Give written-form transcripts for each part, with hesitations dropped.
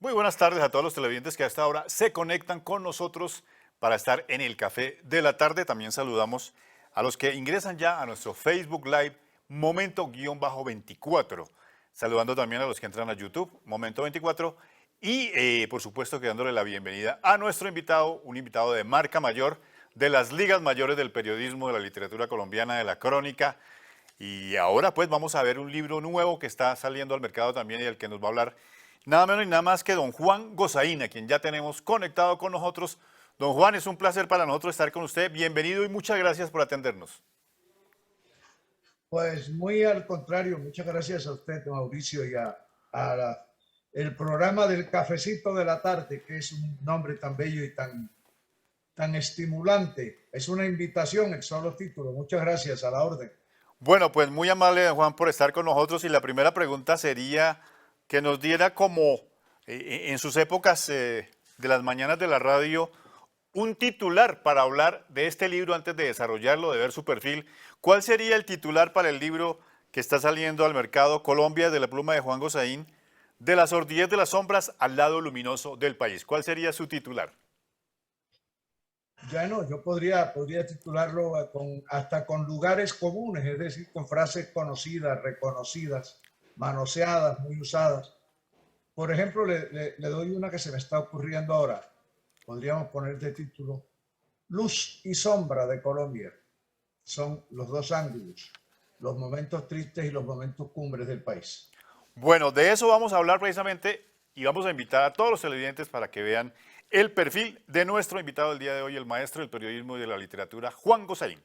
Muy buenas tardes a todos los televidentes que a esta hora se conectan con nosotros para estar en el café de la tarde. También saludamos a los que ingresan ya a nuestro Facebook Live Momento-24. Saludando también a los que entran a YouTube Momento 24 y por supuesto que dándole la bienvenida a nuestro invitado, un invitado de marca mayor de las ligas mayores del periodismo, de la literatura colombiana, de la crónica. Y ahora pues vamos a ver un libro nuevo que está saliendo al mercado también y del que nos va a hablar nada menos y nada más que don Juan Gozaín, a quien ya tenemos conectado con nosotros. Don Juan, es un placer para nosotros estar con usted. Bienvenido y muchas gracias por atendernos. Pues muy al contrario, muchas gracias a usted, Mauricio, y el programa del Cafecito de la Tarde, que es un nombre tan bello y tan estimulante. Es una invitación, el solo título. Muchas gracias, a la orden. Bueno, pues muy amable, don Juan, por estar con nosotros. Y la primera pregunta sería que nos diera como en sus épocas de las mañanas de la radio, un titular para hablar de este libro antes de desarrollarlo, de ver su perfil. ¿Cuál sería el titular para el libro que está saliendo al mercado, Colombia, de la pluma de Juan Gozaín, de la sordidez de las sombras al lado luminoso del país? ¿Cuál sería su titular? Ya no, yo podría titularlo hasta con lugares comunes, es decir, con frases conocidas, reconocidas, manoseadas, muy usadas. Por ejemplo, le doy una que se me está ocurriendo ahora. Podríamos poner de título: Luz y sombra de Colombia. Son los dos ángulos, los momentos tristes y los momentos cumbres del país. Bueno, de eso vamos a hablar precisamente y vamos a invitar a todos los televidentes para que vean el perfil de nuestro invitado del día de hoy, el maestro del periodismo y de la literatura, Juan Gozaín.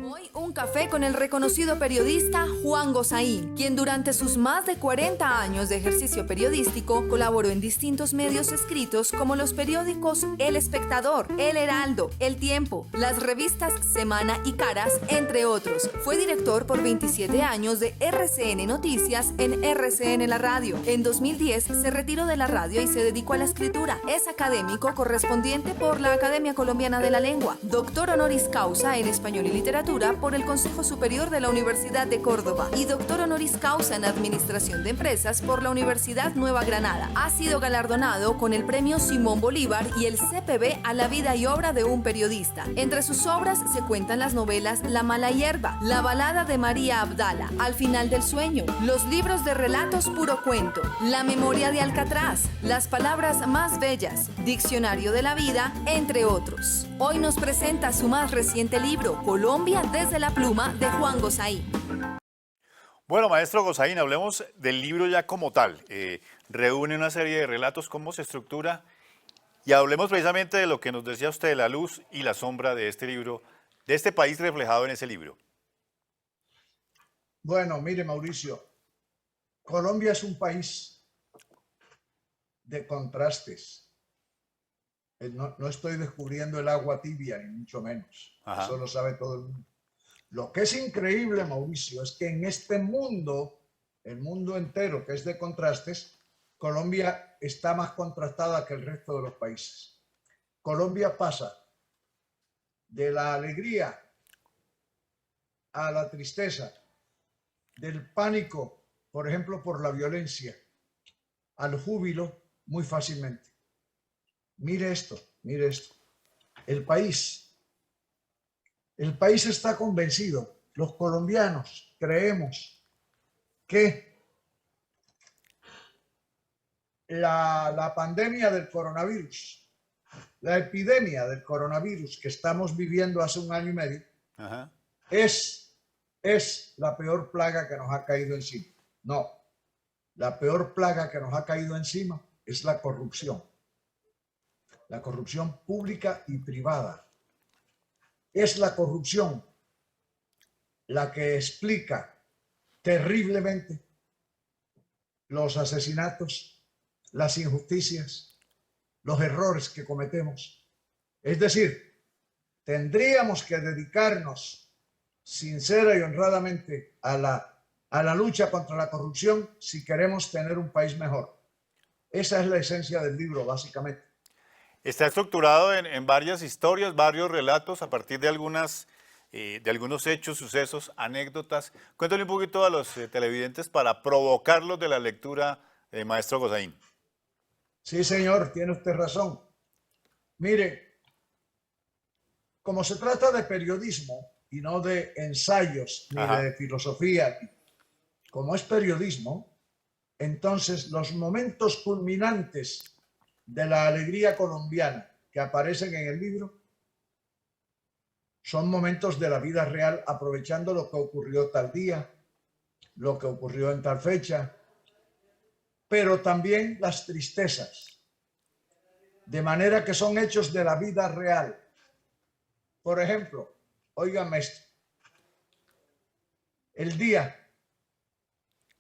Hoy un café con el reconocido periodista Juan Gozaín, quien durante sus más de 40 años de ejercicio periodístico colaboró en distintos medios escritos como los periódicos El Espectador, El Heraldo, El Tiempo, las revistas Semana y Caras, entre otros. Fue director por 27 años de RCN Noticias en RCN La Radio. En 2010 se retiró de la radio y se dedicó a la escritura. Es académico correspondiente por la Academia Colombiana de la Lengua, doctor honoris causa en Español y Literatura por el Consejo Superior de la Universidad de Córdoba y doctor honoris causa en Administración de Empresas por la Universidad Nueva Granada. Ha sido galardonado con el Premio Simón Bolívar y el CPB a la vida y obra de un periodista. Entre sus obras se cuentan las novelas La mala hierba, La balada de María Abdala, Al final del sueño, los libros de relatos Puro cuento, La memoria de Alcatraz, Las palabras más bellas, Diccionario de la vida, entre otros. Hoy nos presenta su más reciente libro, Colombia desde la pluma, de Juan Gozaín. Bueno, maestro Gozaín, hablemos del libro ya como tal. Reúne una serie de relatos, cómo se estructura, y hablemos precisamente de lo que nos decía usted, la luz y la sombra de este libro, de este país reflejado en ese libro. Bueno, mire, Mauricio, Colombia es un país de contrastes. No estoy descubriendo el agua tibia, ni mucho menos. Ajá. Eso lo sabe todo el mundo. Lo que es increíble, Mauricio, es que en este mundo, el mundo entero que es de contrastes, Colombia está más contrastada que el resto de los países. Colombia pasa de la alegría a la tristeza, del pánico, por ejemplo, por la violencia, al júbilo muy fácilmente. Mire esto, mire esto. El país está convencido, los colombianos creemos que la pandemia del coronavirus, la epidemia del coronavirus que estamos viviendo hace un año y medio, Ajá. es la peor plaga que nos ha caído encima. No, la peor plaga que nos ha caído encima es la corrupción pública y privada. Es la corrupción la que explica terriblemente los asesinatos, las injusticias, los errores que cometemos. Es decir, tendríamos que dedicarnos sincera y honradamente a la lucha contra la corrupción si queremos tener un país mejor. Esa es la esencia del libro, básicamente. Está estructurado en varias historias, varios relatos a partir de algunos hechos, sucesos, anécdotas. Cuéntale un poquito a los televidentes para provocarlos de la lectura, maestro Gozaín. Sí, señor, tiene usted razón. Mire, como se trata de periodismo y no de ensayos ni Ajá. de filosofía, como es periodismo, entonces los momentos culminantes de la alegría colombiana que aparecen en el libro son momentos de la vida real, aprovechando lo que ocurrió tal día, lo que ocurrió en tal fecha, pero también las tristezas, de manera que son hechos de la vida real. Por ejemplo, óigame esto, el día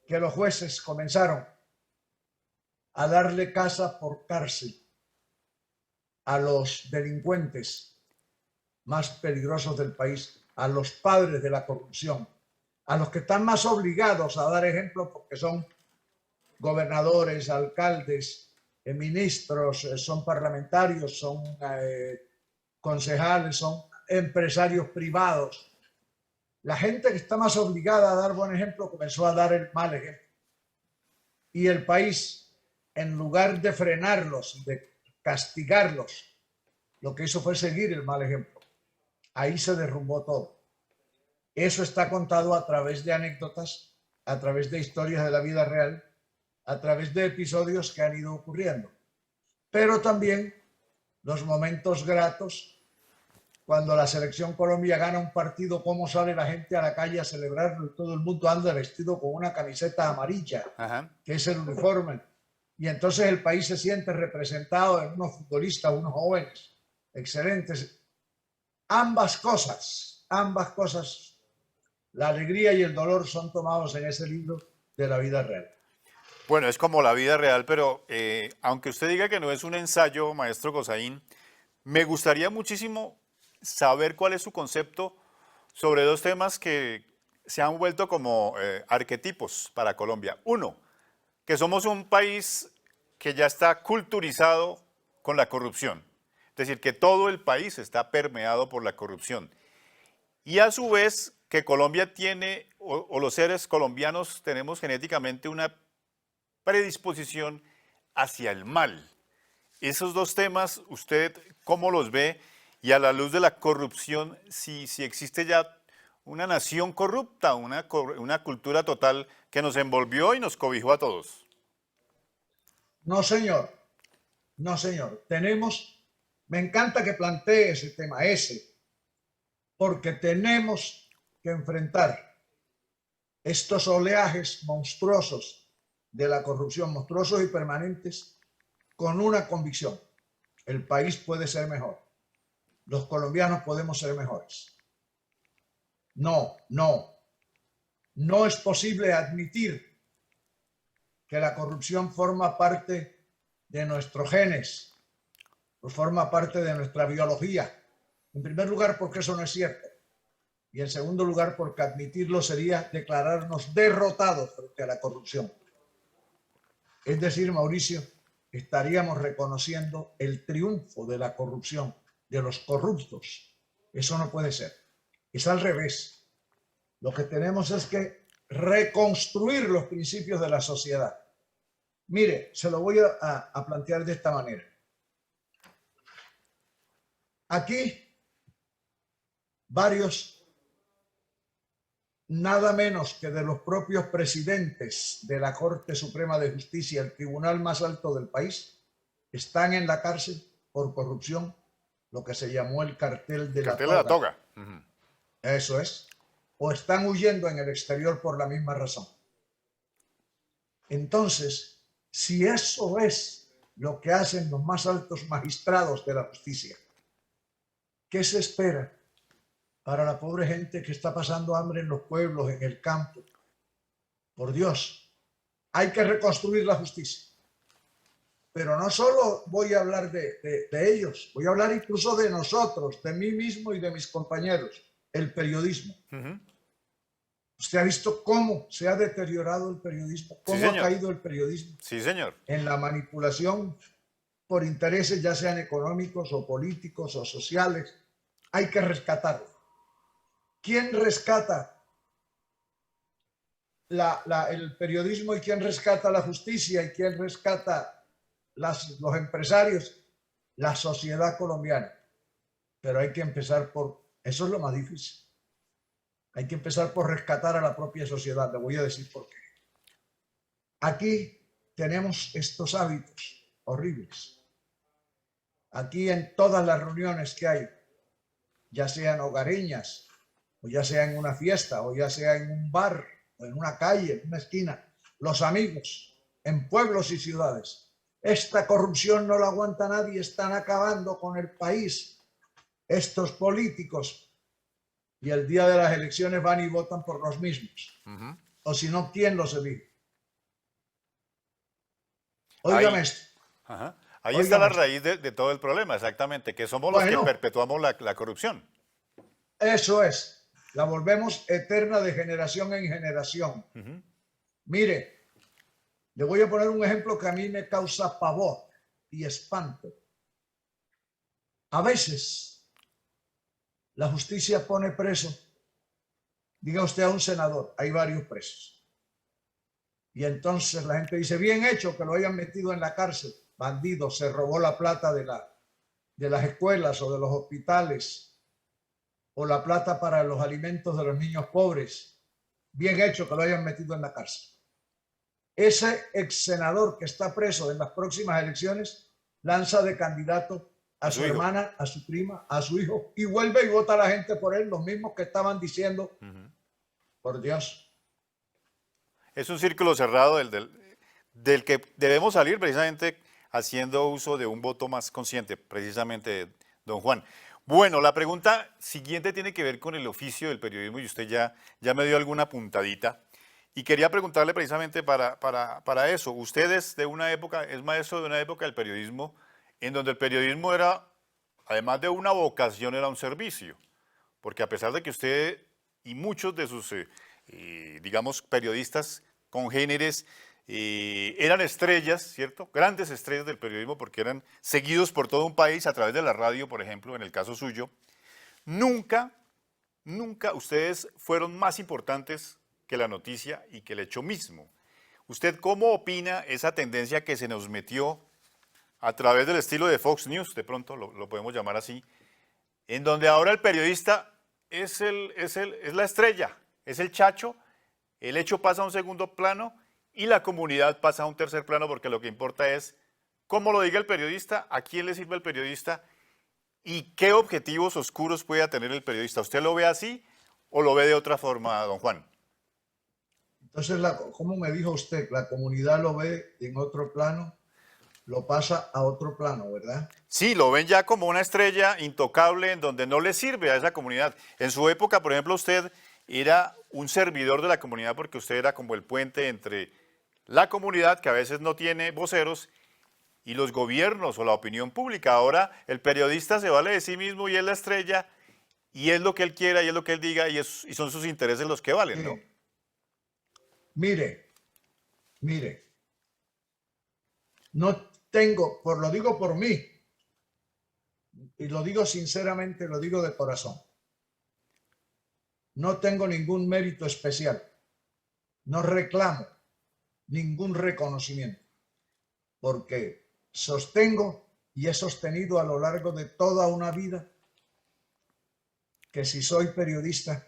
que los jueces comenzaron a darle casa por cárcel a los delincuentes más peligrosos del país, a los padres de la corrupción, a los que están más obligados a dar ejemplo porque son gobernadores, alcaldes, ministros, son parlamentarios, son concejales, son empresarios privados. La gente que está más obligada a dar buen ejemplo comenzó a dar el mal ejemplo. Y el país, en lugar de frenarlos y de castigarlos, lo que hizo fue seguir el mal ejemplo. Ahí se derrumbó todo. Eso está contado a través de anécdotas, a través de historias de la vida real, a través de episodios que han ido ocurriendo. Pero también los momentos gratos, cuando la selección Colombia gana un partido, cómo sale la gente a la calle a celebrarlo, todo el mundo anda vestido con una camiseta amarilla, Ajá. que es el uniforme. Y entonces el país se siente representado en unos futbolistas, unos jóvenes excelentes. Ambas cosas, la alegría y el dolor son tomados en ese libro de la vida real. Bueno, es como la vida real, pero aunque usted diga que no es un ensayo, maestro Gozaín, me gustaría muchísimo saber cuál es su concepto sobre dos temas que se han vuelto como arquetipos para Colombia. Uno, que somos un país que ya está culturizado con la corrupción, es decir, que todo el país está permeado por la corrupción. Y a su vez que Colombia tiene, o los seres colombianos tenemos genéticamente una predisposición hacia el mal. Esos dos temas, ¿usted cómo los ve? Y a la luz de la corrupción, si existe ya una nación corrupta, una cultura total que nos envolvió y nos cobijó a todos. No, señor. No, señor. Me encanta que plantee ese tema, porque tenemos que enfrentar estos oleajes monstruosos de la corrupción, monstruosos y permanentes, con una convicción: el país puede ser mejor, los colombianos podemos ser mejores. No es posible admitir que la corrupción forma parte de nuestros genes, pues forma parte de nuestra biología. En primer lugar, porque eso no es cierto. Y en segundo lugar, porque admitirlo sería declararnos derrotados frente a la corrupción. Es decir, Mauricio, estaríamos reconociendo el triunfo de la corrupción, de los corruptos. Eso no puede ser. Es al revés. Lo que tenemos es que reconstruir los principios de la sociedad. Mire, se lo voy a plantear de esta manera. Aquí, varios, nada menos que de los propios presidentes de la Corte Suprema de Justicia, el tribunal más alto del país, están en la cárcel por corrupción, lo que se llamó el cartel de la toga. Uh-huh. Eso es. O están huyendo en el exterior por la misma razón. Entonces, si eso es lo que hacen los más altos magistrados de la justicia, ¿qué se espera para la pobre gente que está pasando hambre en los pueblos, en el campo? Por Dios, hay que reconstruir la justicia. Pero no solo voy a hablar de ellos, voy a hablar incluso de nosotros, de mí mismo y de mis compañeros, el periodismo. Uh-huh. ¿Usted ha visto cómo se ha deteriorado el periodismo? ¿Cómo ha caído el periodismo? Sí, señor. En la manipulación por intereses, ya sean económicos o políticos o sociales. Hay que rescatarlo. ¿Quién rescata el periodismo y quién rescata la justicia y quién rescata los empresarios, la sociedad colombiana. Pero hay que empezar por, eso es lo más difícil. Hay que empezar por rescatar a la propia sociedad. Le voy a decir por qué. Aquí tenemos estos hábitos horribles. Aquí en todas las reuniones que hay, ya sean hogareñas, o ya sea en una fiesta, o ya sea en un bar, o en una calle, en una esquina, los amigos, en pueblos y ciudades, esta corrupción no la aguanta nadie, están acabando con el país, estos políticos, y el día de las elecciones van y votan por los mismos. O si no, ¿quién los elige? Óigame esto. Ahí está la raíz de todo el problema, exactamente, que somos los que perpetuamos la corrupción. Eso es, la volvemos eterna de generación en generación. Mire, le voy a poner un ejemplo que a mí me causa pavor y espanto. A veces la justicia pone preso, diga usted a un senador, hay varios presos. Y entonces la gente dice, bien hecho que lo hayan metido en la cárcel. Bandido, se robó la plata de las escuelas o de los hospitales, o la plata para los alimentos de los niños pobres. Bien hecho que lo hayan metido en la cárcel. Ese ex senador que está preso en las próximas elecciones lanza de candidato a su hermana, a su prima, a su hijo, y vuelve y vota a la gente por él, los mismos que estaban diciendo, por Dios. Es un círculo cerrado del que debemos salir precisamente haciendo uso de un voto más consciente, precisamente, don Juan. Bueno, la pregunta siguiente tiene que ver con el oficio del periodismo y usted ya me dio alguna puntadita. Y quería preguntarle precisamente para eso. Usted es maestro de una época del periodismo en donde el periodismo era, además de una vocación, era un servicio. Porque a pesar de que usted y muchos de sus, digamos, periodistas congéneres eran estrellas, ¿cierto? Grandes estrellas del periodismo porque eran seguidos por todo un país a través de la radio, por ejemplo, en el caso suyo. Nunca ustedes fueron más importantes que la noticia y que el hecho mismo. ¿Usted cómo opina esa tendencia que se nos metió a través del estilo de Fox News, de pronto lo podemos llamar así, en donde ahora el periodista es la estrella, es el chacho, el hecho pasa a un segundo plano y la comunidad pasa a un tercer plano porque lo que importa es cómo lo diga el periodista, a quién le sirve el periodista y qué objetivos oscuros puede tener el periodista? ¿Usted lo ve así o lo ve de otra forma, don Juan? Entonces, ¿cómo me dijo usted? La comunidad lo ve en otro plano, lo pasa a otro plano, ¿verdad? Sí, lo ven ya como una estrella intocable en donde no le sirve a esa comunidad. En su época, por ejemplo, usted era un servidor de la comunidad porque usted era como el puente entre la comunidad, que a veces no tiene voceros, y los gobiernos o la opinión pública. Ahora el periodista se vale de sí mismo y es la estrella, y es lo que él quiera, y es lo que él diga, y son sus intereses los que valen, ¿no? Mire, no tengo, lo digo por mí, y lo digo sinceramente, lo digo de corazón, no tengo ningún mérito especial, no reclamo ningún reconocimiento, porque sostengo y he sostenido a lo largo de toda una vida que si soy periodista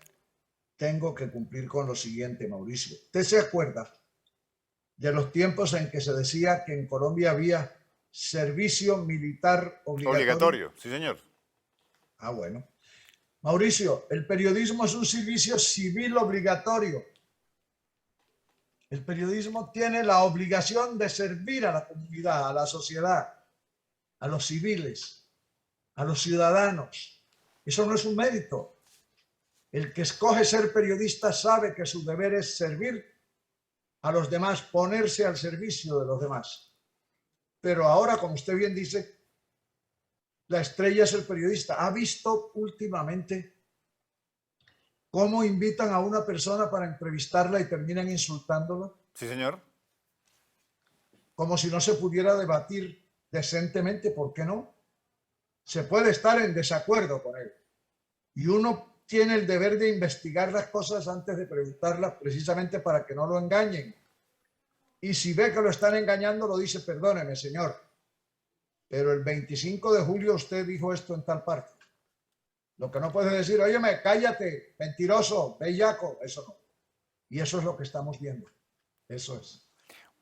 tengo que cumplir con lo siguiente, Mauricio. ¿Usted se acuerda de los tiempos en que se decía que en Colombia había servicio militar obligatorio? Obligatorio, sí, señor. Ah, bueno. Mauricio, el periodismo es un servicio civil obligatorio. El periodismo tiene la obligación de servir a la comunidad, a la sociedad, a los civiles, a los ciudadanos. Eso no es un mérito. El que escoge ser periodista sabe que su deber es servir a los demás, ponerse al servicio de los demás. Pero ahora, como usted bien dice, la estrella es el periodista. ¿Ha visto últimamente cómo invitan a una persona para entrevistarla y terminan insultándola? Sí, señor. Como si no se pudiera debatir decentemente, ¿por qué no? Se puede estar en desacuerdo con él. Y uno tiene el deber de investigar las cosas antes de preguntarlas, precisamente para que no lo engañen. Y si ve que lo están engañando, lo dice, perdóneme, señor, pero el 25 de julio usted dijo esto en tal parte. Lo que no puedes decir, óyeme, cállate, mentiroso, bellaco, eso no. Y eso es lo que estamos viendo. Eso es.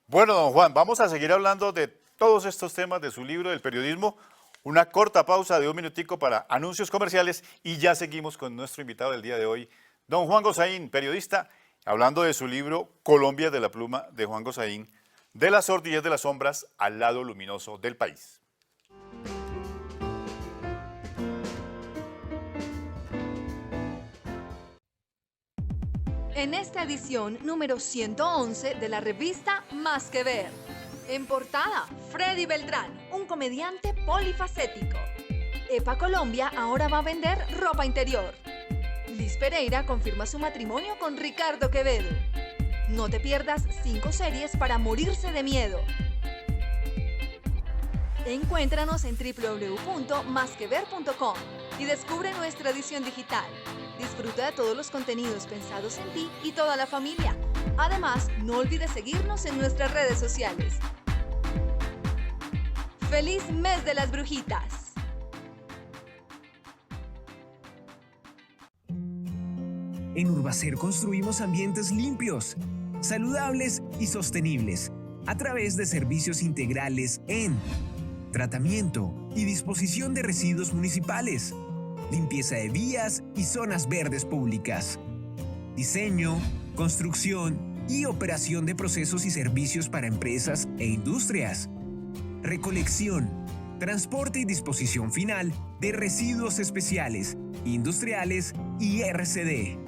Bueno, don Juan, vamos a seguir hablando de todos estos temas de su libro del periodismo. Una corta pausa de un minutico para anuncios comerciales y ya seguimos con nuestro invitado del día de hoy, don Juan Gosaín, periodista, hablando de su libro Colombia de la pluma de Juan Gosaín, de la sordidez de las sombras al lado luminoso del país. En esta edición número 111 de la revista Más que Ver. En portada, Freddy Beltrán, un comediante polifacético. EPA Colombia ahora va a vender ropa interior. Liz Pereira confirma su matrimonio con Ricardo Quevedo. No te pierdas 5 series para morirse de miedo. Encuéntranos en www.masquever.com y descubre nuestra edición digital. Disfruta de todos los contenidos pensados en ti y toda la familia. Además, no olvides seguirnos en nuestras redes sociales. ¡Feliz mes de las brujitas! En Urbacer construimos ambientes limpios, saludables y sostenibles a través de servicios integrales en tratamiento y disposición de residuos municipales, limpieza de vías y zonas verdes públicas, diseño, construcción y operación de procesos y servicios para empresas e industrias, recolección, transporte y disposición final de residuos especiales, industriales y RCD,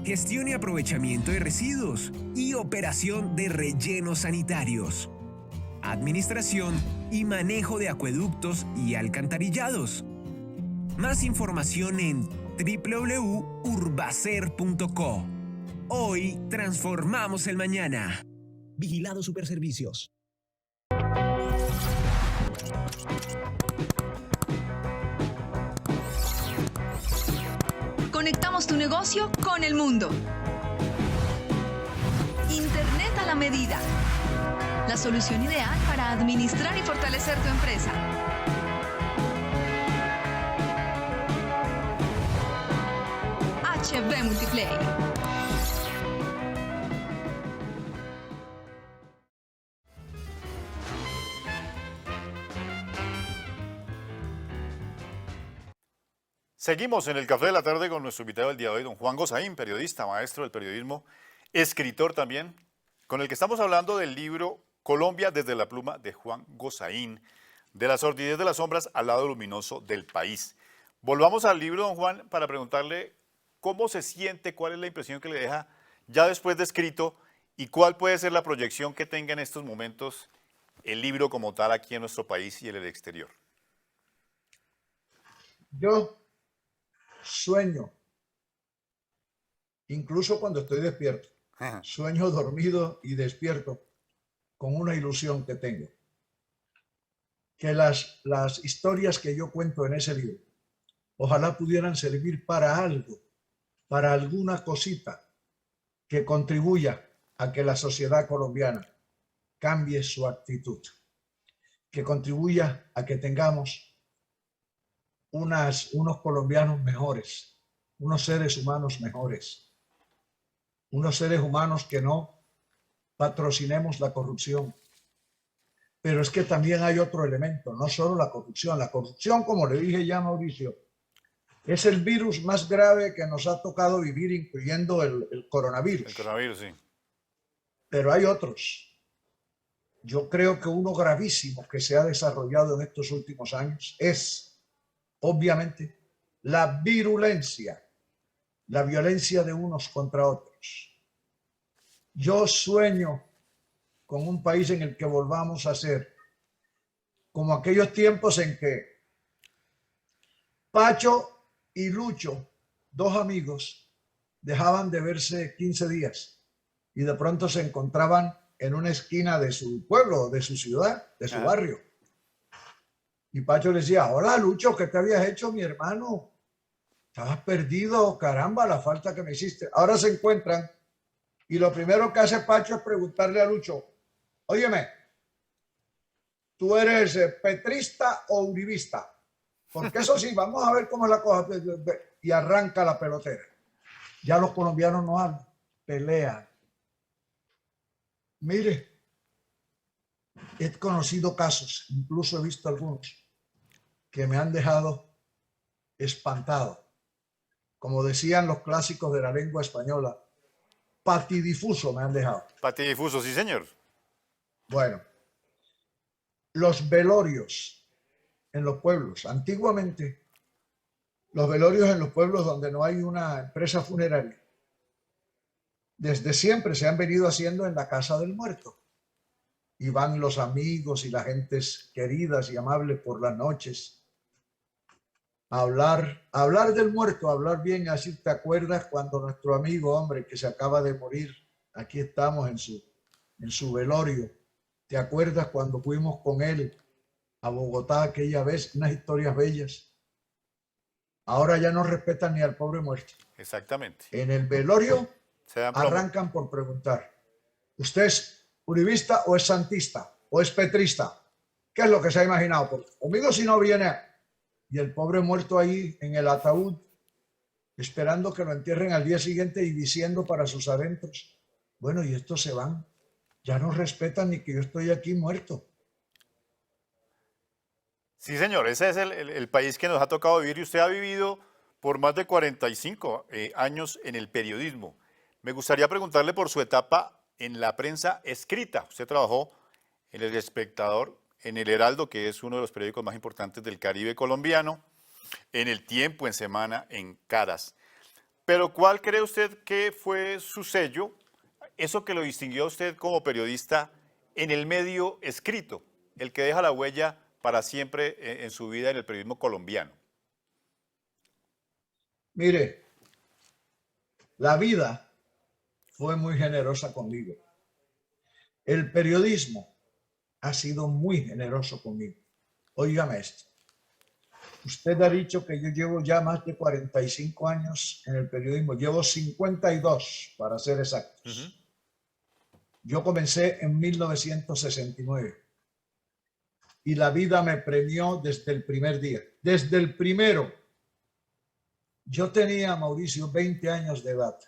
gestión y aprovechamiento de residuos y operación de rellenos sanitarios, administración y manejo de acueductos y alcantarillados. Más información en www.urbacer.co. Hoy transformamos el mañana. Vigilado Superservicios. Conectamos tu negocio con el mundo. Internet a la medida. La solución ideal para administrar y fortalecer tu empresa. HB Multiplay. Seguimos en el Café de la Tarde con nuestro invitado del día de hoy, don Juan Gosaín, periodista, maestro del periodismo, escritor también, con el que estamos hablando del libro Colombia desde la pluma de Juan Gosaín, de la sordidez de las sombras al lado luminoso del país. Volvamos al libro, don Juan, para preguntarle cómo se siente, cuál es la impresión que le deja ya después de escrito y cuál puede ser la proyección que tenga en estos momentos el libro como tal aquí en nuestro país y en el exterior. Yo sueño, incluso cuando estoy despierto, sueño dormido y despierto con una ilusión que tengo. Que las historias que yo cuento en ese libro, ojalá pudieran servir para algo, para alguna cosita que contribuya a que la sociedad colombiana cambie su actitud, que contribuya a que tengamos unos colombianos mejores, unos seres humanos mejores, unos seres humanos que no patrocinemos la corrupción. Pero es que también hay otro elemento, no solo la corrupción. La corrupción, como le dije ya a Mauricio, es el virus más grave que nos ha tocado vivir, incluyendo el coronavirus. El coronavirus, sí. Pero hay otros. Yo creo que uno gravísimo que se ha desarrollado en estos últimos años es, obviamente, la virulencia, la violencia de unos contra otros. Yo sueño con un país en el que volvamos a ser como aquellos tiempos en que Pacho y Lucho, dos amigos, dejaban de verse 15 días y de pronto se encontraban en una esquina de su pueblo, de su ciudad, de su barrio. Y Pacho le decía, hola Lucho, ¿qué te habías hecho, mi hermano? Estabas perdido, caramba, la falta que me hiciste. Ahora se encuentran y lo primero que hace Pacho es preguntarle a Lucho, óyeme, ¿Tú eres petrista o uribista? Porque eso sí, vamos a ver cómo es la cosa. Y arranca la pelotera. Ya los colombianos no hablan, pelean. Mire, he conocido casos, incluso he visto algunos, que me han dejado espantado. Como decían los clásicos de la lengua española, patidifuso me han dejado. Patidifuso, sí, señor. Bueno, los velorios en los pueblos. Antiguamente, los velorios en los pueblos donde no hay una empresa funeraria, desde siempre se han venido haciendo en la casa del muerto. Y van los amigos y las gentes queridas y amables por las noches a hablar del muerto, a hablar bien, así te acuerdas cuando nuestro amigo, hombre, que se acaba de morir, aquí estamos en su velorio, ¿te acuerdas cuando fuimos con él a Bogotá aquella vez? Unas historias bellas. Ahora ya no respetan ni al pobre muerto. Exactamente. En el velorio Se dan plomo. arrancan por preguntar, ¿usted es uribista o es santista o es petrista? ¿Qué es lo que se ha imaginado? Porque conmigo si no viene, y el pobre muerto ahí en el ataúd, esperando que lo entierren al día siguiente y diciendo para sus adentros, bueno, y estos se van, ya no respetan ni que yo estoy aquí muerto. Sí, señor, ese es el país que nos ha tocado vivir y usted ha vivido por más de 45 años en el periodismo. Me gustaría preguntarle por su etapa en la prensa escrita. Usted trabajó en El Espectador, en El Heraldo, que es uno de los periódicos más importantes del Caribe colombiano, en El Tiempo, en Semana, en Caras. Pero ¿cuál cree usted que fue su sello, eso que lo distinguió a usted como periodista en el medio escrito, el que deja la huella para siempre en su vida en el periodismo colombiano? Mire, la vida fue muy generosa conmigo. El periodismo ha sido muy generoso conmigo. Óigame esto. Usted ha dicho que yo llevo ya más de 45 años en el periodismo. Llevo 52, para ser exactos. Yo comencé en 1969. Y la vida me premió desde el primer día. Desde el primero. Yo tenía, Mauricio, 20 años de edad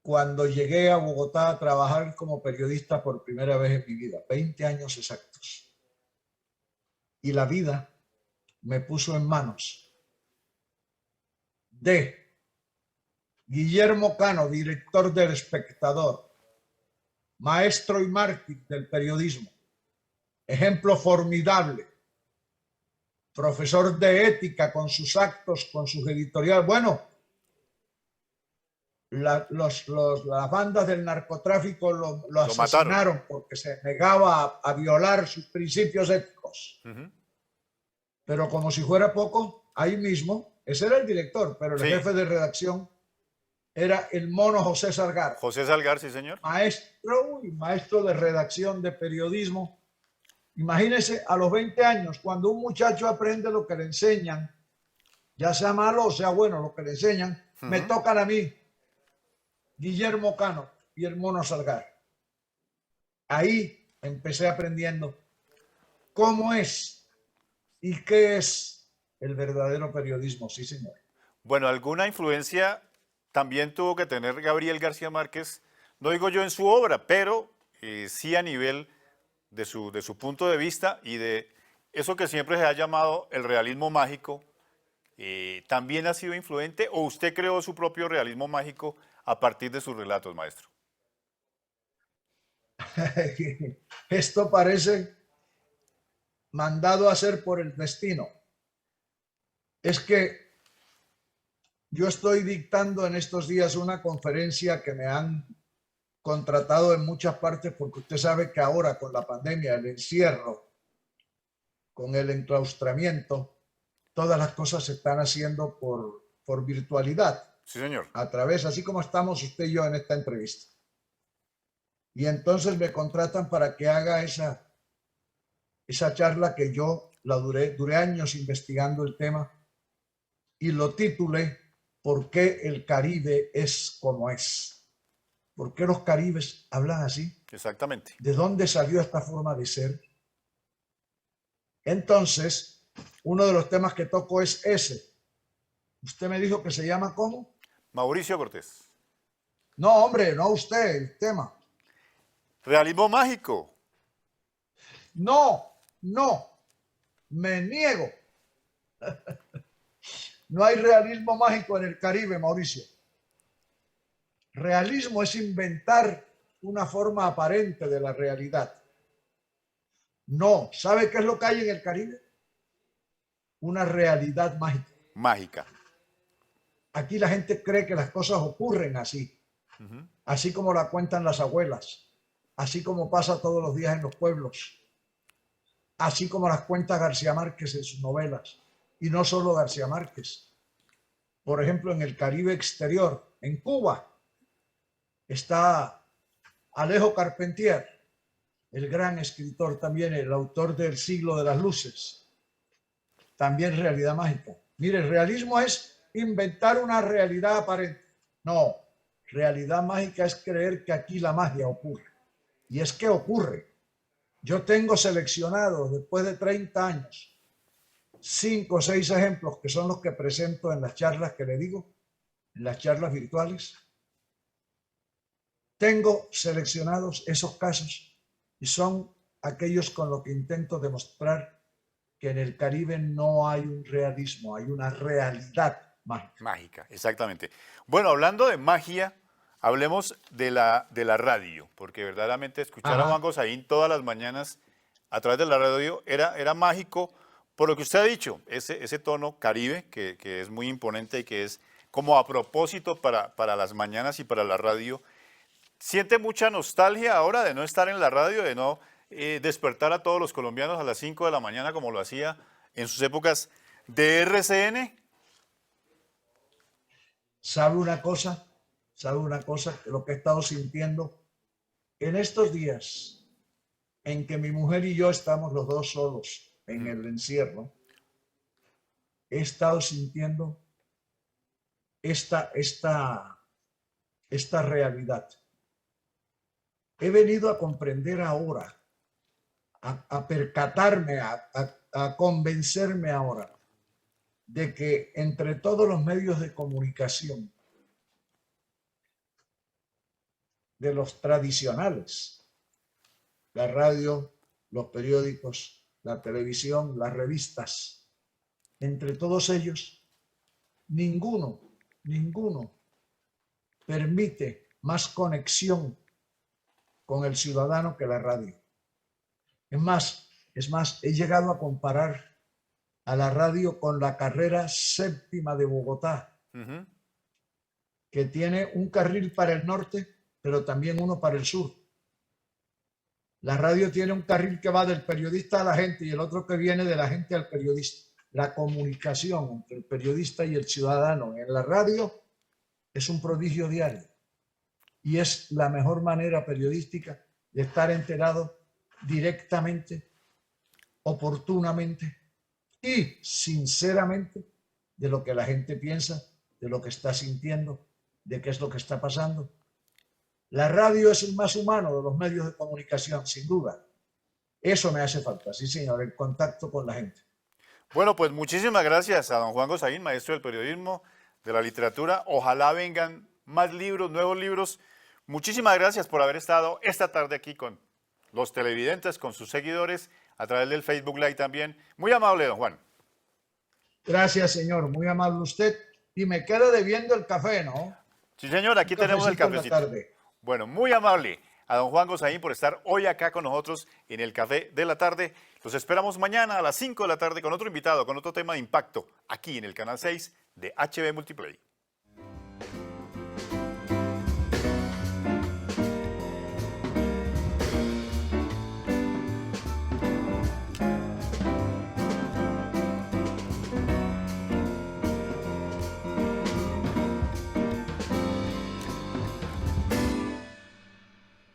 cuando llegué a Bogotá a trabajar como periodista por primera vez en mi vida. 20 años exactos. Y la vida me puso en manos de Guillermo Cano, director del Espectador, maestro y mártir del periodismo, ejemplo formidable, profesor de ética con sus actos, con sus editoriales. Bueno, las bandas del narcotráfico lo asesinaron porque se negaba a violar sus principios éticos. Pero como si fuera poco, ahí mismo, ese era el director, pero el jefe de redacción era el mono José Salgar. José Salgar, sí, señor. Maestro de redacción de periodismo. Imagínese a los 20 años, cuando un muchacho aprende lo que le enseñan, ya sea malo o sea bueno, lo que le enseñan, me tocan a mí, Guillermo Cano y el mono Salgar. Ahí empecé aprendiendo cómo es y qué es el verdadero periodismo, sí, señor. Bueno, alguna influencia también tuvo que tener Gabriel García Márquez, no digo yo en su obra, pero sí a nivel de su punto de vista y de eso que siempre se ha llamado el realismo mágico. ¿También ha sido influente o usted creó su propio realismo mágico a partir de sus relatos, maestro? Esto parece mandado a hacer por el destino. Es que yo estoy dictando en estos días una conferencia que me han contratado en muchas partes porque usted sabe que ahora con la pandemia, el encierro, con el enclaustramiento, todas las cosas se están haciendo por virtualidad. Sí, señor. A través, así como estamos usted y yo en esta entrevista. Y entonces me contratan para que haga esa charla que yo duré años investigando el tema y lo titulé ¿Por qué el Caribe es como es? ¿Por qué los caribes hablan así? Exactamente. ¿De dónde salió esta forma de ser? Entonces, uno de los temas que toco es ese. ¿Usted me dijo que se llama cómo? Mauricio Cortés. No, hombre, no usted, el tema. Realismo mágico. No, no, me niego. No hay realismo mágico en el Caribe, Mauricio. Realismo es inventar una forma aparente de la realidad. No, ¿sabe qué es lo que hay en el Caribe? Una realidad mágica. Mágica. Aquí la gente cree que las cosas ocurren así, así como la cuentan las abuelas, así como pasa todos los días en los pueblos, así como las cuenta García Márquez en sus novelas. Y no solo García Márquez. Por ejemplo, en el Caribe exterior, en Cuba, está Alejo Carpentier, el gran escritor también, el autor del Siglo de las Luces. También realidad mágica. Mire, el realismo es inventar una realidad aparente. No, realidad mágica es creer que aquí la magia ocurre. Y es que ocurre. Yo tengo seleccionados, después de 30 años, 5 o 6 ejemplos que son los que presento en las charlas que le digo, en las charlas virtuales. Tengo seleccionados esos casos y son aquellos con los que intento demostrar que en el Caribe no hay un realismo, hay una realidad mágica. Mágica, exactamente. Bueno, hablando de magia, hablemos de la radio, porque verdaderamente escuchar a Juan Gosaín todas las mañanas a través de la radio era mágico, por lo que usted ha dicho, ese tono caribe que es muy imponente y que es como a propósito para las mañanas y para la radio. ¿Siente mucha nostalgia ahora de no estar en la radio, de no despertar a todos los colombianos a las 5 de la mañana como lo hacía en sus épocas de RCN? ¿Sabe una cosa? Lo que he estado sintiendo en estos días en que mi mujer y yo estamos los dos solos en el encierro, he estado sintiendo esta realidad. He venido a comprender ahora, a percatarme, a convencerme ahora de que entre todos los medios de comunicación, de los tradicionales, la radio, los periódicos, la televisión, las revistas, entre todos ellos, ninguno permite más conexión con el ciudadano que la radio. Es más, he llegado a comparar a la radio con la carrera séptima de Bogotá, que tiene un carril para el norte, pero también uno para el sur. La radio tiene un carril que va del periodista a la gente y el otro que viene de la gente al periodista. La comunicación entre el periodista y el ciudadano en la radio es un prodigio diario y es la mejor manera periodística de estar enterado directamente, oportunamente y sinceramente de lo que la gente piensa, de lo que está sintiendo, de qué es lo que está pasando. La radio es el más humano de los medios de comunicación, sin duda. Eso me hace falta, sí señor, el contacto con la gente. Bueno, pues muchísimas gracias a don Juan Gosaín, maestro del periodismo, de la literatura. Ojalá vengan más libros, nuevos libros. Muchísimas gracias por haber estado esta tarde aquí con los televidentes, con sus seguidores, a través del Facebook Live también. Muy amable, don Juan. Gracias, señor. Muy amable usted. Y me queda debiendo el café, ¿no? Sí, señor, aquí tenemos el cafecito. En la tarde. Bueno, muy amable a don Juan Gosaín por estar hoy acá con nosotros en el Café de la Tarde. Los esperamos mañana a las 5 de la tarde con otro invitado, con otro tema de impacto, aquí en el Canal 6 de HB Multiplay.